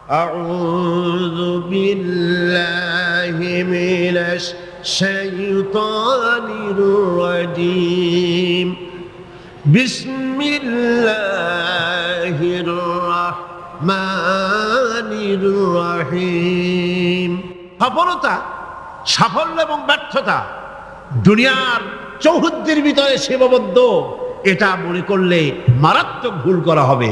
আউযু বিল্লাহি মিনাশ শাইতানির রাজীম বিসমিল্লাহির রাহমানির রহিম। সফলতা, সাফল্য এবং ব্যর্থতা দুনিয়ার চৌহদ্দির ভিতরে সীমাবদ্ধ, এটা মনে করলে মারাত্মক ভুল করা হবে।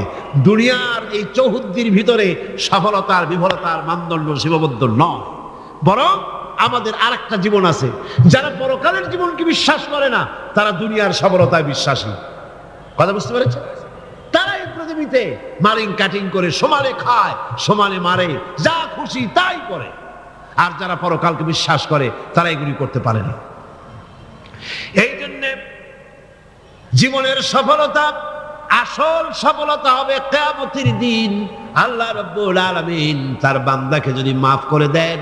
দুনিয়ার এই চৌহদ্দির ভিতরে সফলতার বিফলতার মানদণ্ড সীমাবদ্ধ নয়, বরং আমাদের আরেকটা জীবন আছে। যারা পরকালের জীবনকে বিশ্বাস করে না, তারা দুনিয়ার সফলতায় বিশ্বাসী। কথা বুঝতে পেরেছে? তারা এই পৃথিবীতে মারিং কাটিং করে সমানে খায়, সমানে মারে, যা খুশি তাই করে। আর যারা পরকালকে বিশ্বাস করে, তারা এগুলি করতে পারে না। এই জন্যে জীবনের সফলতা, আসল সফলতা হবে কিয়ামতের দিন। আল্লাহ রাব্বুল আলামিন তার বান্দাকে যদি মাফ করে দেন,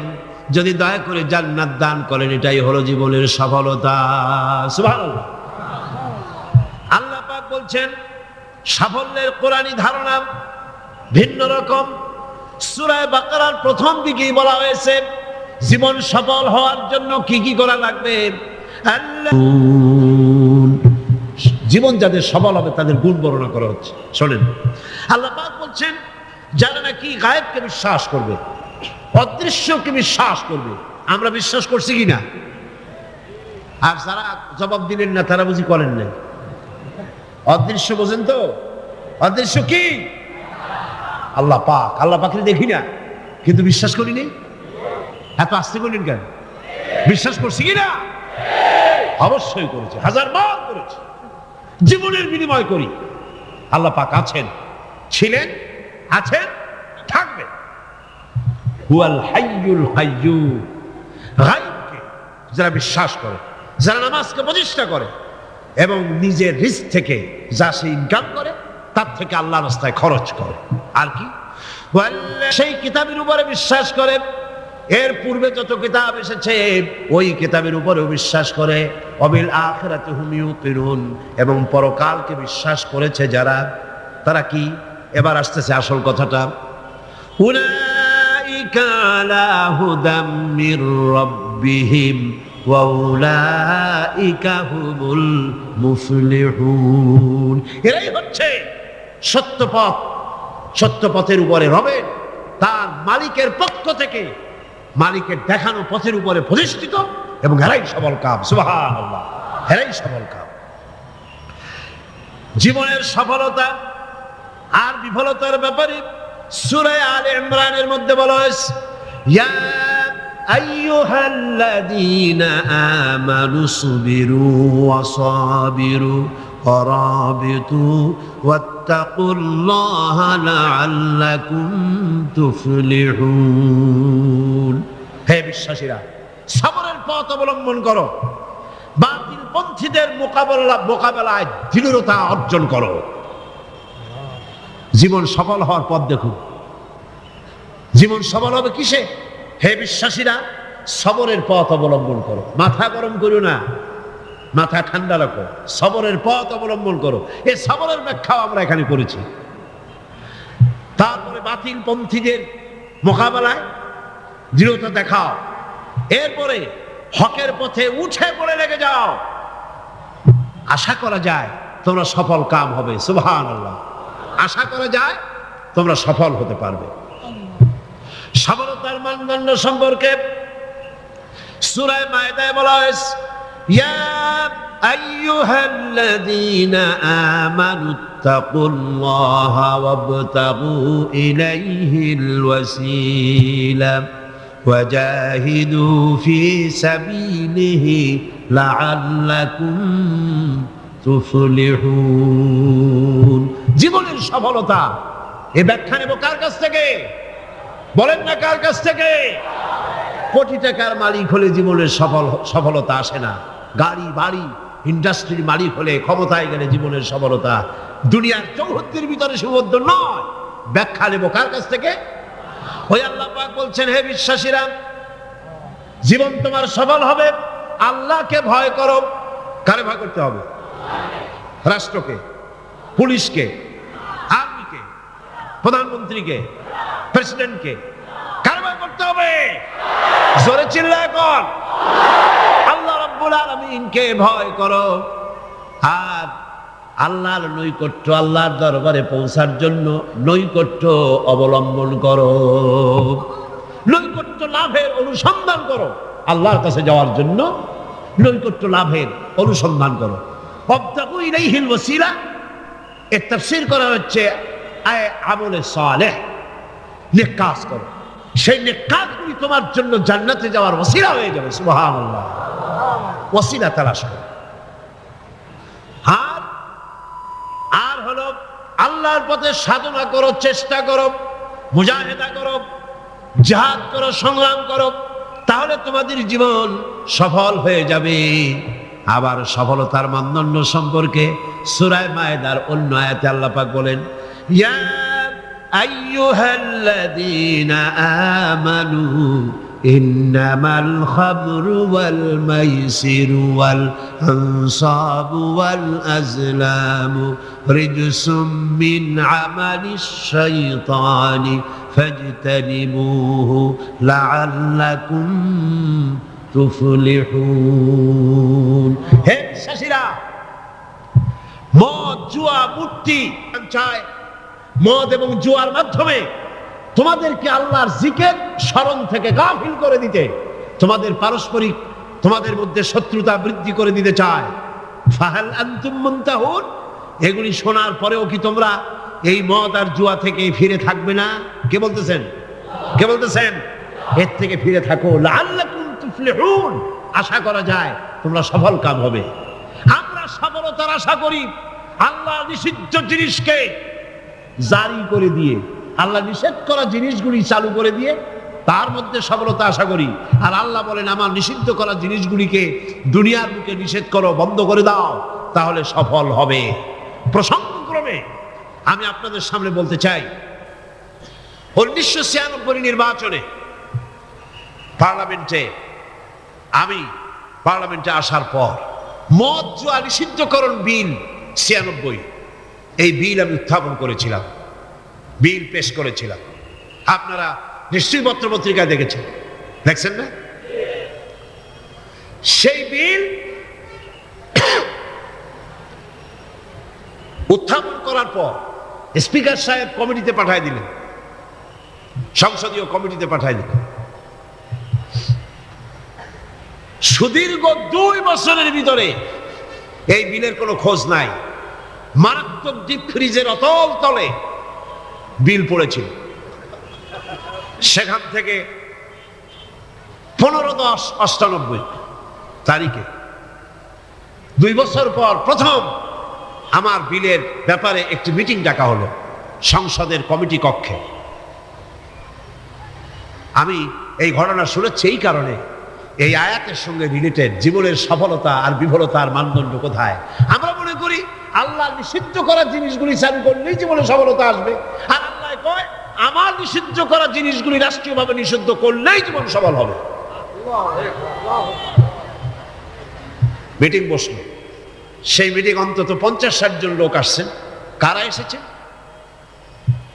যদি দয়া করে জান্নাত দান করেন, এটাই হলো জীবনের সফলতা। সুবহানাল্লাহ। আল্লাহ পাক বলছেন সাফল্যের কোরআনী ধারণা ভিন্ন রকম। সূরা বাকারার প্রথম দিকেই বলা হয়েছে জীবন সফল হওয়ার জন্য কি কি করা লাগবে। জীবন যাদের সফল হবে তাদের গুণ বর্ণনা করা হচ্ছে। শোনেন, আল্লাহ পাক বলছেন যারা নাকি গায়েবকে বিশ্বাস করবে, অদৃশ্যকে বিশ্বাস করবে। আমরা বিশ্বাস করছি কিনা? আর যারা জবাব দিলেন না, তারা বুঝি করেন না। অদৃশ্য বোঝেন তো? অদৃশ্য কি? আল্লাহ পাক। আল্লাহ পাকের দেখি না, কিন্তু বিশ্বাস করি নি। এত আস্তে করলেন কেন? বিশ্বাস করছি কিনা? অবশ্যই করেছে, হাজারবার করেছে। জীবনের বিনিময় করি। আল্লাহ পাক আছেন, ছিলেন, আছেন, থাকবে। হুয়াল হাইয়ুল কাইয়্যুম। গায়বকে যারা বিশ্বাস করে, যারা নামাজকে প্রতিষ্ঠা করে এবং নিজের রিস্ক থেকে যা সে ইনকাম করে, তার থেকে আল্লাহর রাস্তায় খরচ করে। আর কি? সেই কিতাবের উপরে বিশ্বাস করে, এর পূর্বে যত কিতাব এসেছে ওই কিতাবের উপরেও বিশ্বাস করে। অবিল আখিরাতি হুম ইউকিনুন। এবং পরকালকে বিশ্বাস করেছে যারা, তারা কি? এবার আসতেছে আসল কথাটা। উলাইকা আলা হুদাম মির রাব্বিহিম ওয়া উলাইকা হুমুল মুফলিহুন। এরাই হচ্ছে সত্যপথ, সত্যপথের উপরে রবেন তার মালিকের পক্ষ থেকে, মালিকের দেখানো পথের উপরে প্রতিষ্ঠিত, এবং এরাই সফল কাম। সুবহানাল্লাহ। এরাই সফল কাম। জীবনের সফলতা আর বিফলতার ব্যাপারে সূরা আলে ইমরানের মধ্যে বলা হয়েছে, ইয়া আইয়ুহাল্লাযীনা আমানু সুবিরু ওয়া সাবিরু ওয়া রাবিতু ওয়াত্তাকুল্লাহা লাআল্লাকুম তুফলিহুন। হে বিশ্বাসীরা, সবরের পথ অবলম্বন করো, বাতিলপন্থীদের মোকাবেলায় দৃঢ়তা অর্জন করো। জীবন সফল হওয়ার পথ দেখুন। জীবন সফল হবে কিসে? হে বিশ্বাসীরা, সবরের পথ অবলম্বন করো। মাথা গরম করো না, মাথা ঠান্ডা রাখো। সবরের পথ অবলম্বন করো। এই সবরের ব্যাখ্যাও আমরা এখানে করেছি। তারপরে বাতিলপন্থীদের মোকাবেলায় দৃঢ়তা দেখাও। এরপরে হকের পথে উঠে পড়ে লেগে যাও। আশা করা যায় তোমরা সফল কাম হবে। সুবহানাল্লাহ। আশা করা যায় তোমরা সফল হতে পারবে। সফলতার মানদণ্ড সম্পর্কে সূরা মায়েদায় বলা হয়েছে, ইয়া আইয়ুহাল্লাযীনা আমানুত্তাকুল্লাহা ওয়াবতাগু ইলাইহিল ওয়াসিলা ওয়াজাহিদু ফি সাবিলিহি লাআল্লাকুম তুফলিহুন। জীবনের সফলতা এ ব্যাখ্যা নেব কার কাছ থেকে? বলেন না কার কাছ থেকে? কোটি টাকার মালিক হলে জীবনের সফলতা আসে না। গাড়ি বাড়ি ইন্ডাস্ট্রির মালিক হলে, ক্ষমতায় গেলে জীবনের সফলতা দুনিয়ার চৌহদ্দির ভিতরে সীমাবদ্ধ নয়। ব্যাখ্যা নেব কার কাছ থেকে? ওই আল্লাহ পাক বলছেন, হে বিশ্বাসীরা, জীবন তোমার সফল হবে আল্লাহকে ভয় করো। কারে ভয় করতে হবে? রাষ্ট্রকে, পুলিশকে, আর্মিকে, প্রধানমন্ত্রীকে, প্রেসিডেন্টকে? কার ভয় করতে হবে? জোরে চিল্লায় কর, আল্লাহ রাব্বুল আলামিনকে ভয় করো। আর আল্লাহর নৈকট্য, আল্লাহর দরবারে পৌঁছার জন্য নৈকট্য অবলম্বন করো, নৈকট্য লাভের অনুসন্ধান করো। আল্লাহর কাছে যাওয়ার জন্য নৈকট্য লাভের অনুসন্ধান করো। ওয়াবতাগু ইলাইহিল ওয়াসিলা, এর তাফসীর করা হচ্ছে আমলে সালেহ, নেক কাজ করো। সেই নেক কাজগুলি তোমার জন্য জান্নাতে যাওয়ার ওসিলা হয়ে যাবে। সুবহানাল্লাহ, ওসিলা তালাশ করো। আর হলো আল্লাহর পথে সাধনা করো, চেষ্টা করো, মুজাহিদা করো, জিহাদ করো, সংগ্রাম করো, তাহলে তোমাদের জীবন সফল হয়ে যাবে। আবার সফলতার মানদণ্ড সম্পর্কে সূরা মায়েদার অন্য আয়াতে আল্লাহ পাক বলেন, ইয়া আইয়ুহাল্লাযীনা আমানু ইন্নামাল খামরু ওয়াল মাইসিরু ওয়াল আনসাবু ওয়াল আজলামু রিজসুম মিন আমালিশ শাইতানি ফাজতানিবুহু লাআল্লাকুম তুফলিহুন। হে বিশ্বাসীরা, মদ, জুয়া, মূর্তি চায়, মদ এবং জুয়ার মাধ্যমে তোমাদেরকে আল্লাহর জিকির স্মরণ থেকে গাফিল করে দিতে, তোমাদের পারস্পরিক, তোমাদের মধ্যে শত্রুতা বৃদ্ধি করে দিতে চায়। ফাহাল আনতুম মুনতাহুন, এগুলি শোনার পরেও কি তোমরা এই মদ আর জুয়া থেকে ফিরে থাকবে না? কে বলতেছেন? কে বলতেছেন? এর থেকে ফিরে থাকো, লাআল্লাকুম তুফলিহুন, আশা করা যায় তোমরা সফল কাম হবে। আমরা সফলতার আশা করি আল্লাহ নিষিদ্ধ জিনিসকে জারি করে দিয়ে, আল্লাহ নিষেধ করা জিনিসগুলি চালু করে দিয়ে তার মধ্যে সফলতা আশা করি। আর আল্লাহ বলেন, আমার নিষিদ্ধ করা জিনিসগুলিকে দুনিয়ার বুকে নিষেধ করো, বন্ধ করে দাও, তাহলে সফল হবে। প্রসঙ্গক্রমে আমি আপনাদের সামনে বলতে চাই, 1996 নির্বাচনে পার্লামেন্টে আসার পর মদ জুয়া নিষিদ্ধকরণ বিল 96, এই বিল আমি উত্থাপন করেছিলাম, বিল পেশ করেছিলাম। আপনারা নিশ্চয়ই পত্র পত্রিকায় দেখেছেন, দেখছেন না? সেই বিল উত্থাপন করার পর স্পিকার সাহেব কমিটিতে পাঠিয়ে দিলেন, সংসদীয় কমিটিতে পাঠিয়ে দিলেন। সুদীর্ঘ 2 বছরের ভিতরে এই বিলের কোনো খোঁজ নাই। মারাত্মক ডিপ ফ্রিজের অতল তলে বিল পড়েছিল। সেখান থেকে 15/10/98 তারিখে 2 বছর পর প্রথম আমার বিলের ব্যাপারে একটি মিটিং ডাকা হলো সংসদের কমিটি কক্ষে। আমি এই ঘটনা শুনেছি এই কারণে, এই আয়াতের সঙ্গে রিলেটেড জীবনের সফলতা আর বিফলতার মানদণ্ড কোথায়। আমরা মনে করি আল্লাহ নিষিদ্ধ করা জিনিসগুলি চালু করলেই জীবনে সফলতা আসবে, আর আল্লাহ কয় আমার নিষিদ্ধ করা জিনিসগুলি রাষ্ট্রীয়ভাবে নিষিদ্ধ করলেই জীবন সফল হবে। মিটিং বসলো, সেই মিটিং অন্তত 50-60 জন লোক আসছেন। কারা এসেছে?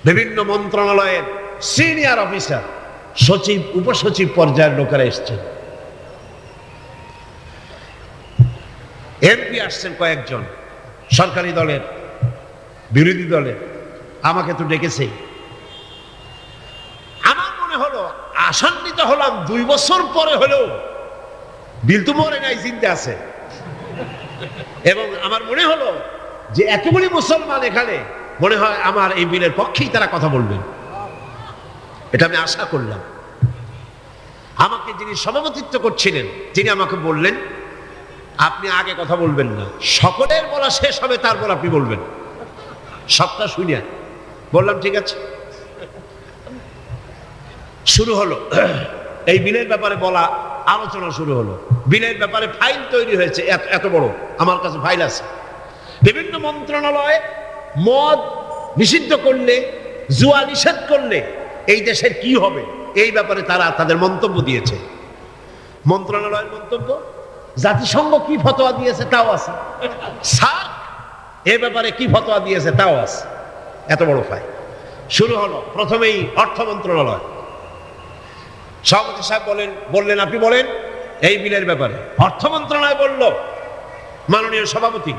বিভিন্ন মন্ত্রণালয়ের সিনিয়র অফিসার, সচিব, উপসচিব পর্যায়ের লোকেরা এসছেন। এমপি আসছেন কয়েকজন, সরকারি দলের, বিরোধী দলের। আমাকে তো ডেকেছে। আমার মনে হলো, আশান্বিত হলাম, 2 বছর পরে হলেও বিল তো মরে নাই, জিন্দে আছে। এবং আমার মনে হলো যে এতগুলি মুসলমান এখানে, মনে হয় আমার এই বিলের পক্ষেই তারা কথা বলবেন, এটা আমি আশা করলাম। আমাকে যিনি সভাপতিত্ব করছিলেন তিনি আমাকে বললেন, আপনি আগে কথা বলবেন না, সকলের বলা শেষ হবে তারপর আপনি বলবেন। সবটা শুনিয়া বললাম ঠিক আছে। শুরু হলো এই বিলের ব্যাপারে বলা, আলোচনা শুরু হলো। বিলের ব্যাপারে ফাইল তৈরি হয়েছে, এত বড়, আমার কাছে ফাইল আছে। বিভিন্ন মন্ত্রণালয়ে মদ নিষিদ্ধ করলে, জুয়া নিষেধ করলে এই দেশের কি হবে, এই ব্যাপারে তারা তাদের মন্তব্য দিয়েছে। মন্ত্রণালয়ের মন্তব্য, জাতিসংঘ কি ফতোয়া দিয়েছে তাও আছে, সার্ক এ ব্যাপারে কি ফতোয়া দিয়েছে তাও আছে। এত বড় ফাইল। শুরু হলো প্রথমেই অর্থ মন্ত্রণালয়। সভাপতি সাহেব বললেন আপনি বলেন এই বিলের ব্যাপারে। অর্থ মন্ত্রণালয় বলল, মাননীয় সভাপতি,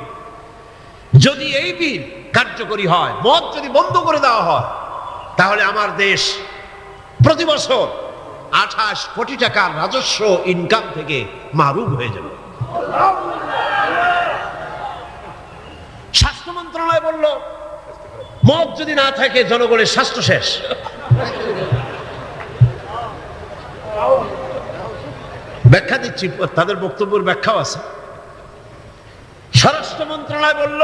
যদি এই বিল কার্যকরী হয়, মদ যদি বন্ধ করে দেওয়া হয়, তাহলে আমার দেশ প্রতি বছর 28 কোটি টাকার রাজস্ব ইনকাম থেকে মাহরুম হয়ে যাবে। স্বাস্থ্য মন্ত্রণালয় বলল, মদ যদি না থাকে জনগণের স্বাস্থ্য শেষ। ব্যাখ্যা দিচ্ছি, তাদের বক্তব্যের ব্যাখ্যাও আছে। স্বরাষ্ট্র মন্ত্রণালয় বলল,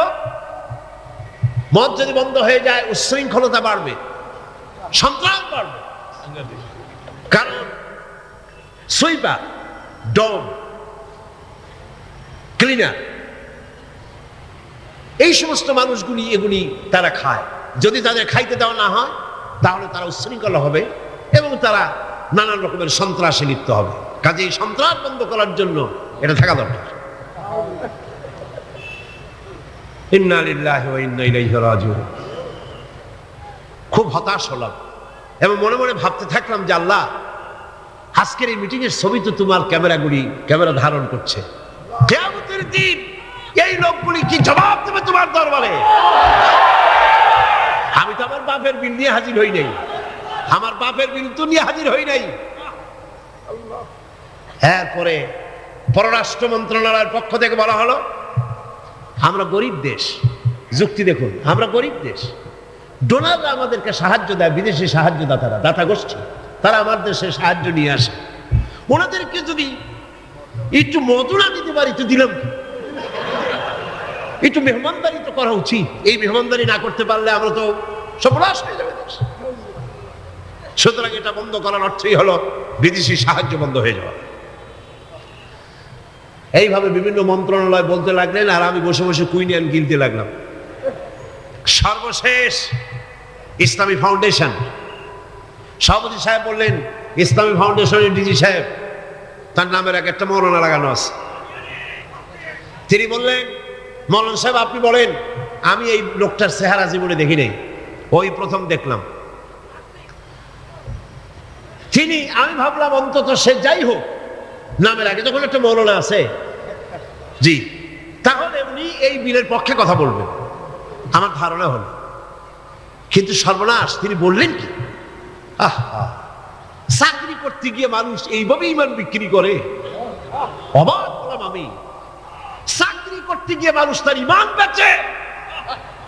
মদ যদি বন্ধ হয়ে যায় উচ্ছৃঙ্খলতা বাড়বে, সন্ত্রাস বাড়বে। কারণ সুইপার, ডম, ক্লিনার, এই সমস্ত মানুষগুলি এগুলি তারা খায়। যদি তাদের খাইতে দেওয়া না হয় তাহলে তারা উচ্ছৃঙ্খল হবে এবং তারা নানান রকমের সন্ত্রাসে লিপ্ত হবে। কাজেই সন্ত্রাস বন্ধ করার জন্য এটা থাকা দরকার। ইন্না লিল্লাহি ওয়া ইন্না ইলাইহি রাজিউন। খুব হতাশ হলাম এবং মনে মনে ভাবতে থাকলাম যে আল্লাহ, আজকের এই মিটিং এর ছবি তো তোমার ক্যামেরা ধারণ করছে। কিয়ামতের দিন এই লোকগুলি কি জবাব দেবে তোমার দরবারে? আমি তো আমার বাপের বিল নিয়ে হাজির হই নাই, আমার বাপের বিল তো নিয়ে হাজির হই নাই। এরপরে পররাষ্ট্র মন্ত্রণালয়ের পক্ষ থেকে বলা হলো, আমরা গরিব দেশ। যুক্তি দেখুন, আমরা গরিব দেশ, ডোনাররা আমাদেরকে সাহায্য দেয়, বিদেশি সাহায্যদাতারা, দাতা গোষ্ঠী, তারা আমার দেশে সাহায্য নিয়ে আসে। ওনাদেরকে যদি একটু মদুনা দিতে পারি তো দিলাম কি? একটু মেহমানদারি তো করা উচিত। এই মেহমানদারি না করতে পারলে আমরা তো সর্বনাশ হয়ে যাবে দেশ। সুতরাং এটা বন্ধ করার অর্থই হলো বিদেশি সাহায্য বন্ধ হয়ে যাওয়া। এইভাবে বিভিন্ন মন্ত্রণালয় বলতে লাগলেন আর আমি বসে বসে কুইনিয়ান গিলতে লাগলাম। সর্বশেষ ইসলামী ফাউন্ডেশন, সভাপতি সাহেব বললেন, ইসলামী ফাউন্ডেশনের ডিজি সাহেব, তার নামের একটা মৌলানা লাগানো আছে। তিনি বললেন, মৌলানা সাহেব আপনি বলেন। আমি এই লোকটার চেহারা জীবনে দেখি নাই, ওই প্রথম দেখলাম। আমি ভাবলাম অন্তত সে যাই হোক, নামের আগে যখন একটা মৌলানা আছে, জি, তাহলে উনি এই বিলের পক্ষে কথা বলবেন, আমার ধারণা হল। কিন্তু সর্বনাশ, তিনি বললেন কি, চাকরি করতে গিয়ে মানুষ এইভাবে ইমান বিক্রি করে? অবাক হলাম আমি। চাকরি করতে গিয়ে মানুষ তার ইমান বেচে।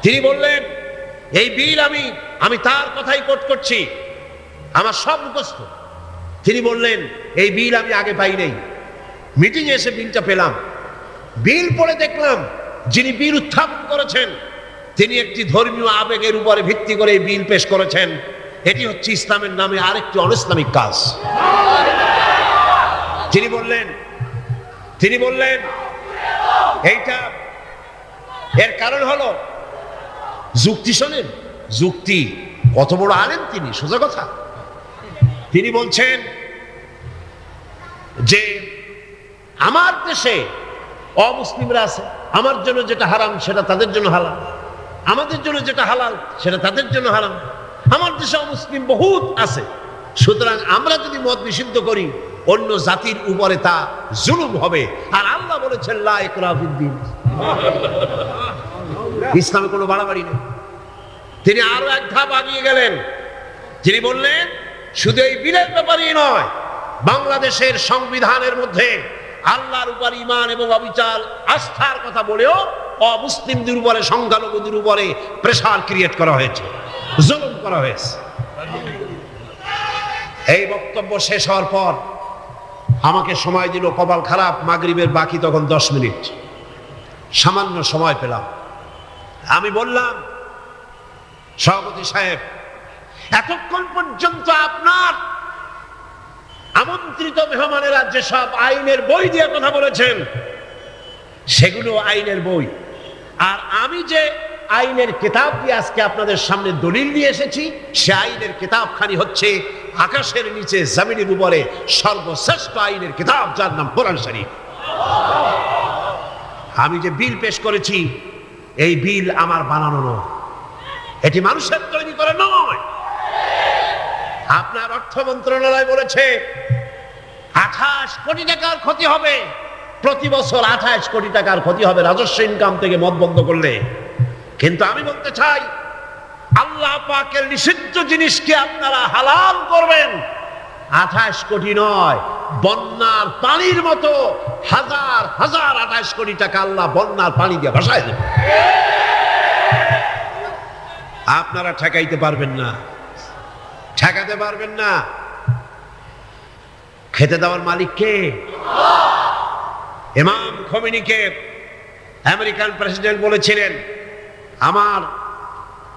তিনি বললেন, এই বিল আমি তার কথাই কোট করছি, আমার সব মুখস্থ। তিনি বললেন, এই বিল আমি আগে পাই নাই, মিটিং এ এসে বিলটা পেলাম। বিল পড়ে দেখলাম যিনি বিল উত্থাপন করেছেন তিনি একটি ধর্মীয় আবেগের উপরে ভিত্তি করে এই বিল পেশ করেছেন। এটি হচ্ছে ইসলামের নামে আরেকটি অনইসলামিক কাজ। তিনি বললেন এইটা, এর কারণ হলো যুক্তি। শোনেন, যুক্তি কত বড় আলেম তিনি, সোজা কথা। তিনি বলছেন যে আমার দেশে অমুসলিমরা আছে, আমার জন্য যেটা হারাম সেটা তাদের জন্য হালাল, আমাদের জন্য যেটা হালাল সেটা তাদের জন্য হারাম। আমার দেশে অমুসলিম বহুত আছে, সুতরাং আমরা যদি মদ নিষিদ্ধ করি অন্য জাতির উপরে তা জুলুম হবে। আর আল্লাহ বলেছেন লা ইকরাহা ফিদ্দীন, ইসলামে কোনো বাড়াবাড়ি নেই। তিনি আরো এক ধাপ এগিয়ে গেলেন। তিনি বললেন, শুধু এই বিলের ব্যাপারেই নয়, বাংলাদেশের সংবিধানের মধ্যে আল্লাহর উপর ঈমান এবং অবিচল আস্থার কথা বলেও অমুসলিমদের উপরে, সংখ্যালঘুদের উপরে প্রেসার ক্রিয়েট করা হয়েছে, জুলুম করা হয়েছে। এই বক্তব্য শেষ হওয়ার পর আমাকে সময় দিল, কপাল খারাপ, মাগরিবের বাকি তখন 10 মিনিট, সামান্য সময় পেলাম। আমি বললাম, সভাপতি সাহেব, এতক্ষণ পর্যন্ত আপনার আমন্ত্রিত মেহমানেরা যেসব আইনের বই দিয়ে কথা বলেছেন সেগুলো আইনের বই, আর আমি যে আইনের কিতাব দিয়ে আজকে আপনাদের সামনে দলিল নিয়ে এসেছি সে আইনের কিতাবখানি হচ্ছে আকাশের নিচে জমিনের উপরে সর্বশ্রেষ্ঠ আইনের কিতাব, যার নাম কোরআন শরীফ। আমি যে বিল পেশ করেছি এই বিল আমার বানানো নয়, এটি মানুষের তৈরি করে নয়। আপনার অর্থ মন্ত্রণালয় বলেছে 28 কোটি টাকার ক্ষতি হবে, প্রতি বছর 28 কোটি টাকার ক্ষতি হবে রাজস্ব ইনকাম থেকে মদ বন্ধ করলে। কিন্তু আমি বলতে চাই, আল্লাহ পাকের নিষিদ্ধ জিনিসকে আপনারা হালাল করবেন, 28 কোটি নয়, বন্যার পানির মতো হাজার হাজার 28 কোটি টাকা আল্লাহ বন্যার পানি দিয়ে ভাসায় দেবে। আপনারা ঠেকাইতে পারবেন না, ঠেকাতে পারবেন না। খেতে দেওয়ার মালিক কে? ইমাম খোমেনিকে আমেরিকান প্রেসিডেন্ট বলেছিলেন, আমার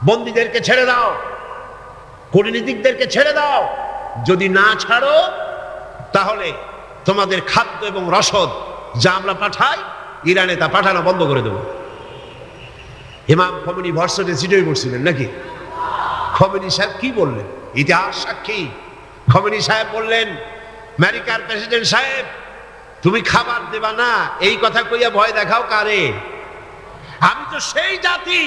বন্দীদেরকে ছেড়ে দাও, কূটনীতিকদেরকে ছেড়ে দাও, যদি না ছাড়ো তাহলে তোমাদের খাদ্য এবং রসদ যা আমরা পাঠাই ইরানে তা পাঠানো বন্ধ করে দেব। ইমাম খোমেনি ভার্সিটি সিটেই পড়ছিলেন নাকি? খোমেনি সাহেব কি বললেন? ইতিহাস সাক্ষী। খোমেনি সাহেব বললেন, আমেরিকার প্রেসিডেন্ট সাহেব, তুমি খাবার দেবা না এই কথা কইয়া ভয় দেখাও কারে? আমি তো সেই জাতি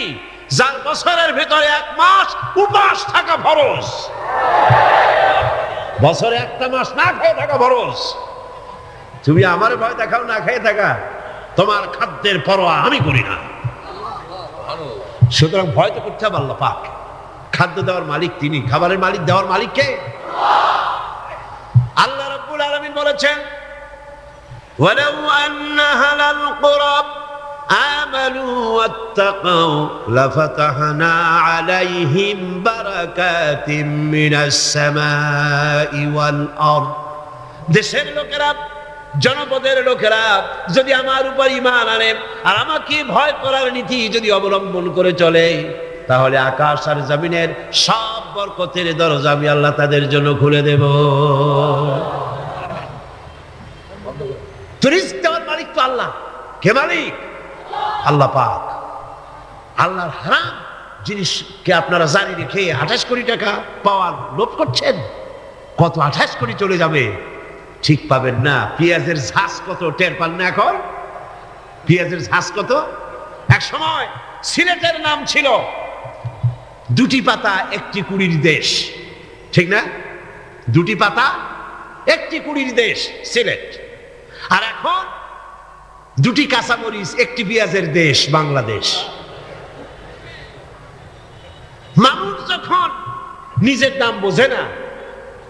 যার বছরের ভেতরে 1 মাস উপাস থাকা ফরজ, বছরে 1টা মাস না খেয়ে থাকা ফরজ। তুমি আমার ভয় দেখাও না খেয়ে থাকা, তোমার খাদ্যের পরোয়া আমি করি না। সুতরাং ভয় তো করতে হবে আল্লাহ পাক। খাদ্য দেওয়ার মালিক তিনি, খাবারের মালিক দেওয়ার মালিক কে? আল্লাহ রাব্বুল আলামিন বলেছেন, ওয়ালাউ আন্না আহলাল কুরা আমানু ওয়াত্তাকাউ লাফাতাহনা আলাইহিম বারাকাতিম মিনাস সামাই ওয়াল আরদ। দেশের লোকেরা, জনপদের লোকেরা যদি আমার উপর ঈমান আনে আর আমাকে ভয় করার নীতি যদি অবলম্বন করে চলে, তাহলে আকাশ আর জমিনের সব বরকতের দরজা আমি আল্লাহ তাদের জন্য খুলে দেব। রিজক দেওয়ার মালিক তো আল্লাহ। কে মালিক? আল্লাহ পাক। আল্লাহর হারাম জিনিসকে আপনারা জারি রেখে 28 কোটি টাকা পাওয়ার লোভ করছেন। কত 28 কোটি চলে যাবে ঠিক পাবেন না। পেঁয়াজের ঝাঁজ কত টের পান না এখন? পেঁয়াজের ঝাঁজ কত? এক সময় সিলেটের নাম ছিল 2টি পাতা 1টি কুড়ির দেশ, ঠিক না? 2টি পাতা 1টি কুড়ির দেশ সিলেট। আর এখন 2টি কাঁচামরিচ 1টি পেঁয়াজের দেশ বাংলাদেশ। মানুষ যখন নিজের দাম বোঝে না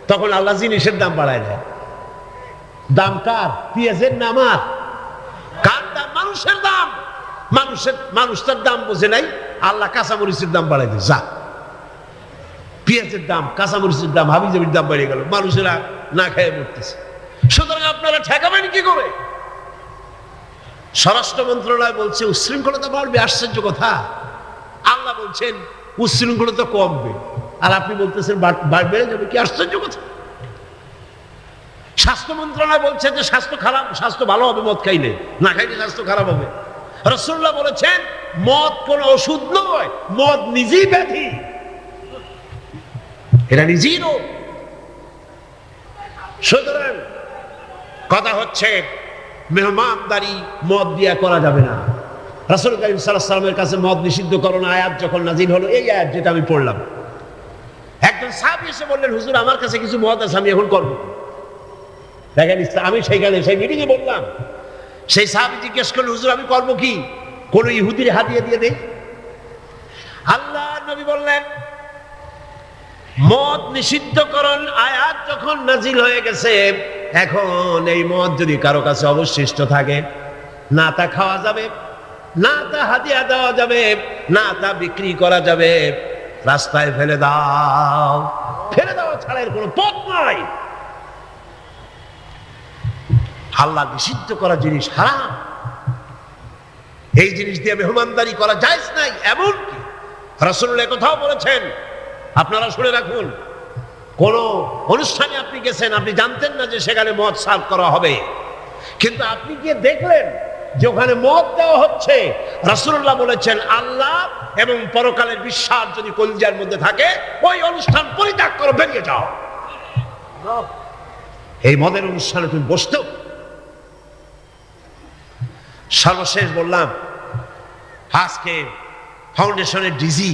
তখন আল্লাহ জিনিসের দাম বাড়ায় দেয়। দাম কার? পেঁয়াজের নাম আর কার দাম? মানুষের দাম। মানুষ তার দাম বোঝে নাই, আল্লাহ কাঁচামরিচের দাম বাড়াই দেয়। যা, পেঁয়াজের দাম, কাঁচামরিচের দাম, হাবিজাবির দাম বেড়ে গেল, মানুষেরা না খেয়ে মরতেছে। সুতরাং আপনারা ঠেকাবেন কি করে? স্বরাষ্ট্র মন্ত্রণালয় বলছে উচ্ছৃঙ্খলতা বাড়বে। আশ্চর্য কথা, আল্লাহ বলছেন উচ্ছৃঙ্খলতা কমবে আর আপনি বলতেছেন বেড়ে যাবে। কি আশ্চর্য কথা! স্বাস্থ্য মন্ত্রণালয় বলছে যে স্বাস্থ্য খারাপ, স্বাস্থ্য ভালো হবে মদ খাইলে, না খাইলে স্বাস্থ্য খারাপ হবে। রাসূলুল্লাহ বলেছেন মদ কোন ওষুধ নয়, মদ নিজেই ব্যাধি, এটা নিজেই রোগ। সুতরাং কথা হচ্ছে মেহমানদারি মদ দিয়া করা যাবে না। রাসূল কারীম সাল্লাল্লাহু আলাইহি ওয়াসাল্লামের কাছে মদ নিষিদ্ধকরণ আয়াত যখন নাযিল হলো, এই আয়াত যেটা আমি পড়লাম, একজন সাহাবী এসে বললেন, হুজুর আমার কাছে কিছু মদ আছে, আমি এখন করবো। দেখেন, আমি সেইখানে সেই মিটিংয়ে বললাম, সেই সাহাবী জিজ্ঞেস করলেন, হুজুর আমি করবো কি? কোন ইহুদির হাদিয়া দিয়ে দেই? আল্লাহ নবী বললেন, মদ নিষিদ্ধকরণ আয়াত যখন নাজিল হয়ে গেছে, এখন এই মদ যদি কারো কাছে অবশিষ্ট থাকে, না তা খাওয়া যাবে, না তা হাদিয়া দেওয়া যাবে, না তা বিক্রি করা যাবে, রাস্তায় ফেলে দাও। ফেলে দেওয়া ছাড়া এর কোনো পথ নাই। আল্লাহ নিষিদ্ধ করা জিনিস হারাম, এই জিনিস দিয়ে মেহমানদারি করা জায়েজ নাই। এমনকি রাসূলুল্লাহ কথাও বলেছেন, আপনারা শুনে রাখুন, কোন অনুষ্ঠানে আপনি গেছেন, আপনি জানতেন না যে সেখানে মদ সার্ভ করা হবে, কিন্তু আপনি গিয়ে দেখলেন যে ওখানে মদ দেওয়া হচ্ছে। রাসূলুল্লাহ বলেছেন, আল্লাহ এবং পরকালের বিশ্বাস যদি কলিজার মধ্যে থাকে, ওই অনুষ্ঠান পরিত্যাগ করো, বেরিয়ে যাও। এই মদের অনুষ্ঠানে তুমি বসতেও। সর্বশেষ বললাম, আজকে ফাউন্ডেশনের ডিজি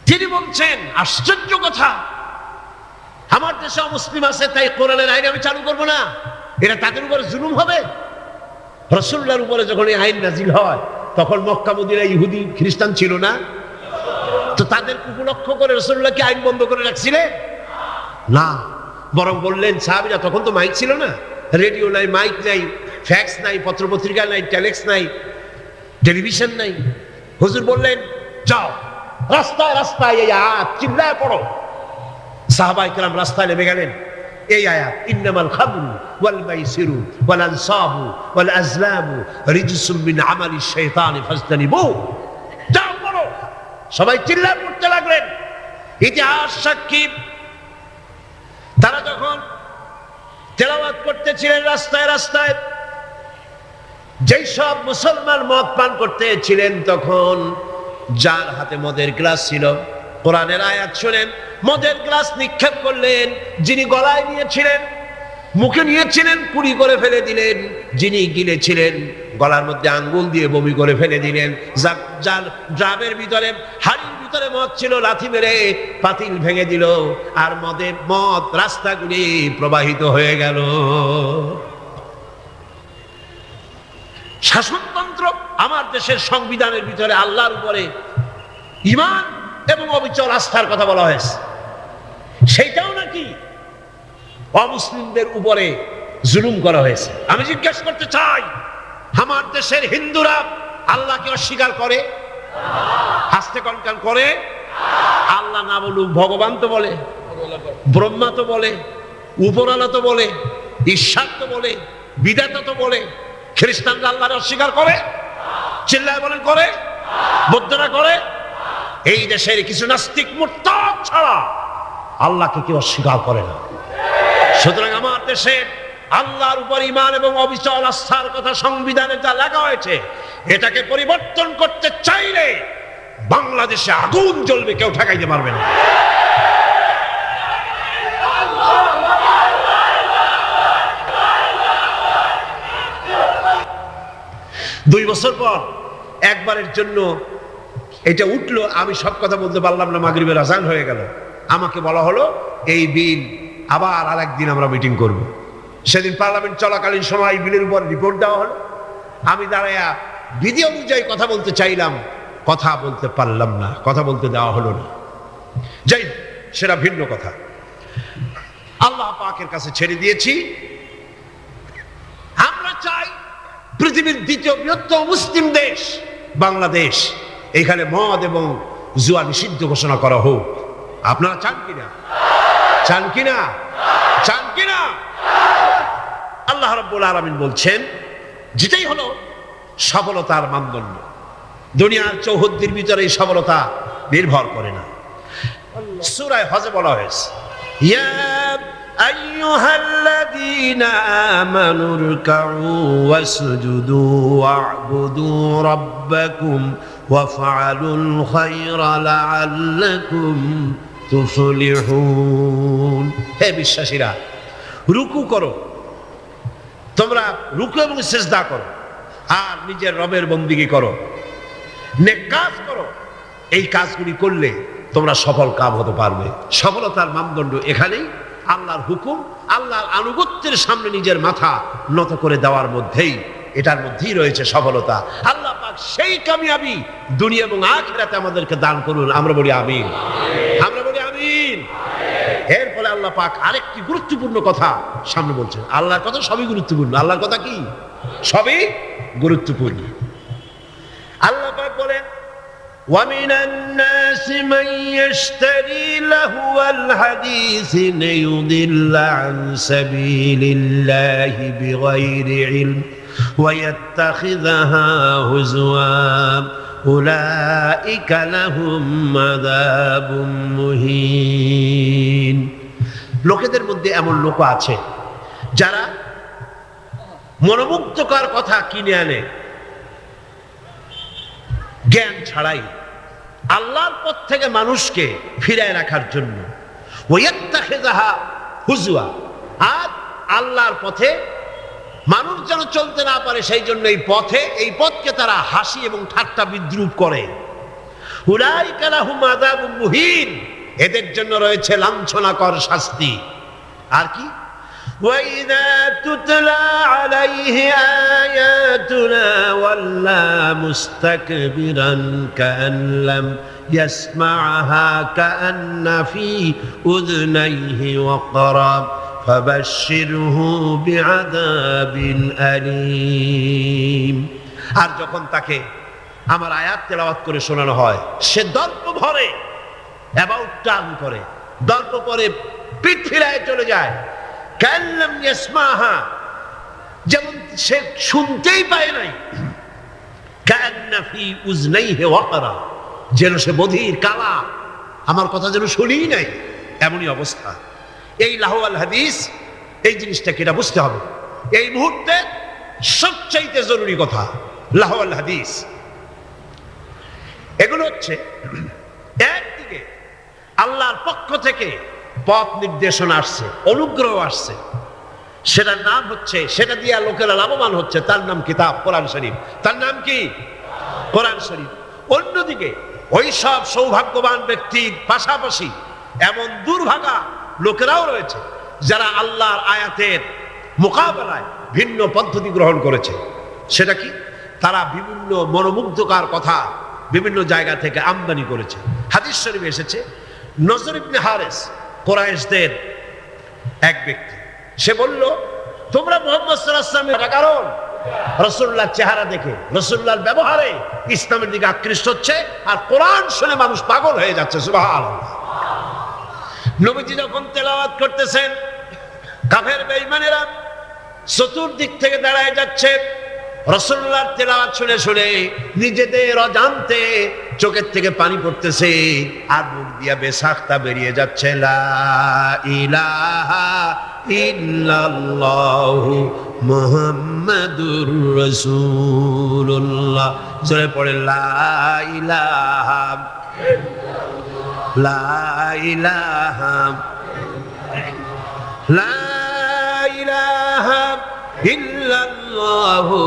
তিনি বলছেন আশ্চর্য কথা, আমার দেশে মুসলিম আছে তাই কোরআনের আইন আমি চালু করব না, এটা তাদের উপরে জুলুম হবে। রাসূলুল্লাহর উপরে যখন এই আইন নাজিল হয় তখন মক্কা মদিনায় ইহুদি খ্রিস্টান ছিল না, তো তাদের উপলক্ষ্য করে রাসূলুল্লাহ কি আইন বন্ধ করে রাখছিলেন? না, বরং বললেন সাহাবীরা, তখন তো মাইক ছিল না, রেডিও নাই, মাইক নাই, ফ্যাক্স নাই, পত্রপত্রিকা নাই, টেলেক্স নাই, টেলিভিশন নাই। হুজুর বললেন যাও রাস্তায় রাস্তায় এই আয়াত চিল্লায় পড়ো। সাহাবায়ে কেরাম রাস্তায় নেমে গেলেন, এই আয়াত ইন্নামাল খামরু ওয়াল মাইসিরু ওয়াল আনসাবু ওয়াল আজলামু রিজসুম মিন আমালিশ শাইতানি ফাজতানিবু, যাও পড়ো। সবাই চিল্লায় পড়তে লাগলেন। ইতিহাস সাক্ষী, তারা যখন তেলাওয়াত করতেছিলেন রাস্তায় রাস্তায়, যেই সব মুসলমান মদ পান করতেছিলেন, তখন যার হাতে মদের গ্লাস ছিল কোরআনের আয়াত শুনেন মদের গ্লাস নিক্ষেপ করলেন, যিনি গলায় নিয়েছিলেন, মুখে নিয়েছিলেন, কুড়ি করে ফেলে দিলেন, যিনি গিলেছিলেন গলার মধ্যে আঙ্গুল দিয়ে বমি করে ফেলে দিলেন, যার ড্রামের ভিতরে হাড়ির ভিতরে মদ ছিল লাথি মেরে পাতিল ভেঙে দিল, আর মদ রাস্তাগুলি প্রবাহিত হয়ে গেল। শাসনতন্ত্র, আমার দেশের সংবিধানের ভিতরে আল্লাহর উপরে ঈমান এবং অবিচল আস্থার কথা বলা হয়েছে, সেইটাও নাকি অমুসলিমদের উপরে জুলুম করা হয়েছে। আমি জিজ্ঞেস করতে চাই, আমার দেশের হিন্দুরা আল্লাহকে অস্বীকার করে? হাসতে কনকান করে? আল্লাহ না বলুক, ভগবান তো বলে, ব্রহ্মা তো বলে, উপরওয়ালা তো বলে, ঈশ্বর তো বলে, বিধাতা তো বলে। খ্রিস্টানরা আল্লাহকে অস্বীকার করে? চিল্লায় বলেন করে? বৌদ্ধরা করে? এই দেশের কিছু নাস্তিক মুরতাদ ছাড়া আল্লাহকে কেউ অস্বীকার করে না। সুতরাং আমার দেশে আল্লাহর উপর ঈমান এবং অবিচল আস্থার কথা সংবিধানে যা লেখা হয়েছে, এটাকে পরিবর্তন করতে চাইলে বাংলাদেশে আগুন জ্বলবে, কেউ ঠেকাইতে পারবে না। 2 বছর পর একবারের জন্য এটা উঠলো, আমি সব কথা বলতে পারলাম না, মাগরিবের আজান হয়ে গেল। আমাকে বলা হলো এই বিল আবার আরেকদিন আমরা মিটিং করব। সেদিন পার্লামেন্ট চলাকালীন সময় বিলের উপর রিপোর্ট দেওয়া হলো। আমি দাঁড়ায়া বিধি অনুযায়ী কথা বলতে চাইলাম, কথা বলতে পারলাম না, কথা বলতে দেওয়া হলো না। যাই, সেটা ভিন্ন কথা। আল্লাহ পাকের কাছে ছেড়ে দিয়েছি। আমরা চাই পৃথিবীর দ্বিতীয় বৃহত্তম মুসলিম দেশ বাংলাদেশ, এখানে মদ এবং জুয়া নিষিদ্ধ ঘোষণা করা হোক। আপনারা চান কিনা? চান কিনা? চান কিনা? আল্লাহ রাব্বুল আলামিন বলছেন, যেটাই হলো সফলতার মানদণ্ড, দুনিয়ার চৌহদ্দির ভিতরে এই সফলতা নির্ভর করে না। সূরা হজে বলা হয়েছে, ইয়া আইয়ুহাল্লাযীনা আমানু রুকউ ওয়াসজুদু ওয়া'বুদু রাব্বাকুম ওয়াফআলুল খায়রা লাআল্লাকুম তুফলিহুন। হে বিশ্বাসীরা, রুকু করো, তোমরা রুকু এবং সিজদা করো, আর নিজের রবের বন্দিগি করো, নেক কাজ করো। এই কাজগুলি করলে তোমরা সফল কাম হতে পারবে। সফলতার মানদণ্ড এখানেই আল্লাহর হুকুম, আল্লাহর আনুগত্যের সামনে নিজের মাথা নত করে দেওয়ার মধ্যেই, এটার মধ্যেই রয়েছে সফলতা। আল্লাহ পাক সেই কামিয়াবি দুনিয়া এবং আখিরাতে আমাদেরকে দান করুন। আমরা বলি আমিন, আমরা বলি আমিন। এর ফলে আল্লাহ পাক আরেকটি গুরুত্বপূর্ণ কথা সামনে বলছেন। আল্লাহর কথা সবই গুরুত্বপূর্ণ। আল্লাহর কথা কি? সবই গুরুত্বপূর্ণ। আল্লাহ পাক বলেন, وَمِنَ النَّاسِ مَن يَشْتَرِي لَهْوَ الْحَدِيثِ لِيُضِلَّ عَن سَبِيلِ اللَّهِ بِغَيْرِ عِلْمٍ وَيَتَّخِذَهَا هُزُوًا أُولَئِكَ لَهُمْ عَذَابٌ مُهِينٌ। লোকেদের মধ্যে এমন লোক আছে যারা মনোমুগ্ধকর কথা কিনে আনে জ্ঞান ছাড়াই, আল্লাহর পথ থেকে মানুষকে ফিরায় রাখার জন্য। ওয়াত্তাখিযাহা হুজুয়া, আর আল্লাহর পথে মানুষ যেন চলতে না পারে সেই জন্য এই পথকে তারা হাসি এবং ঠাট্টা বিদ্রুপ করে। উলাইকা লাহুম আযাবুন মুহিন, এদের জন্য রয়েছে লাঞ্ছনাকর শাস্তি। আর কি? وَإِذَا تُتْلَى عَلَيْهِ آيَاتُنَا وَلَّى مُسْتَكْبِرًا كَأَنْ لَمْ يَسْمَعْهَا كَأَنَّ فِي أُذُنَيْهِ وَقْرًا فَبَشِّرْهُ بِعَذَابٍ أَلِيمٍ। আর যখন তাকে আমার আয়াত তেলাওয়াত করে শোনানো হয়, সে দর্প ভরে অ্যাবাউট টার্ন করে, দর্প পরে পিঠ ফিরায় চলে যায়। কাল্লাম ইয়াসমাহা, যেমন সে শুনতেই পায় নাই। কান্না ফি উযনাইহি ওয়াকরা, যেন সে বধির কালা, আমার কথা যেন শুনিই নাই, এমনই অবস্থা। এই লাহওয়াল হাদিস, এই জিনিসটাকে এটা বুঝতে হবে। এই মুহূর্তে সবচাইতে জরুরি কথা লাহওয়াল হাদিস। এগুলো হচ্ছে একদিকে আল্লাহর পক্ষ থেকে পথ নির্দেশনা আসছে, অনুগ্রহ আসছে, সেটার নাম হচ্ছে, সেটা দিয়ে লোকেরা লাভবান হচ্ছে, তার নাম কিতাব কোরআন শরীফ। তার নাম কি? কোরআন শরীফ। অন্যদিকে ওই সব সৌভাগ্যবান ব্যক্তির পাশাপাশি এমন দুর্ভাগা লোকেরাও রয়েছে যারা আল্লাহর আয়াতের মোকাবেলায় ভিন্ন পদ্ধতি গ্রহণ করেছে। সেটা কি? তারা বিভিন্ন মনোমুগ্ধকর কথা বিভিন্ন জায়গা থেকে আমদানি করেছে। হাদিস শরীফে এসেছে, নজর ইবনে হারিস, কুরাইশদের এক ব্যক্তি, সে বলল, তোমরা মুহাম্মদ সাল্লাল্লাহু আলাইহি ওয়াসাল্লামের কারণ রাসূলুল্লাহর চেহারা দেখে, রাসূলুল্লাহর ব্যবহারে ইসলামের দিকে আকৃষ্ট হচ্ছে, আর কোরআন শুনে মানুষ পাগল হয়ে যাচ্ছে। সুবহানাল্লাহ। নবীজি যখন তেলাওয়াত করতেছেন, কাফের বেঈমানেরা চতুর্দিক থেকে দাঁড়ায় যাচ্ছে। রাসূলুল্লাহর তেলাওয়াত শুনে শুনে নিজেদের অজান্তে চোখের থেকে পানি পড়তেছে, আর মুখ দিয়া বেসাখতা বেরিয়ে যাচ্ছে। লা ইলাহা ইল্লাল্লাহু মুহাম্মাদুর রাসূলুল্লাহ। জোরে পড়ে লা ইলাহা, লা ইলাহা, লা ইলাহা ইল্লাল্লাহু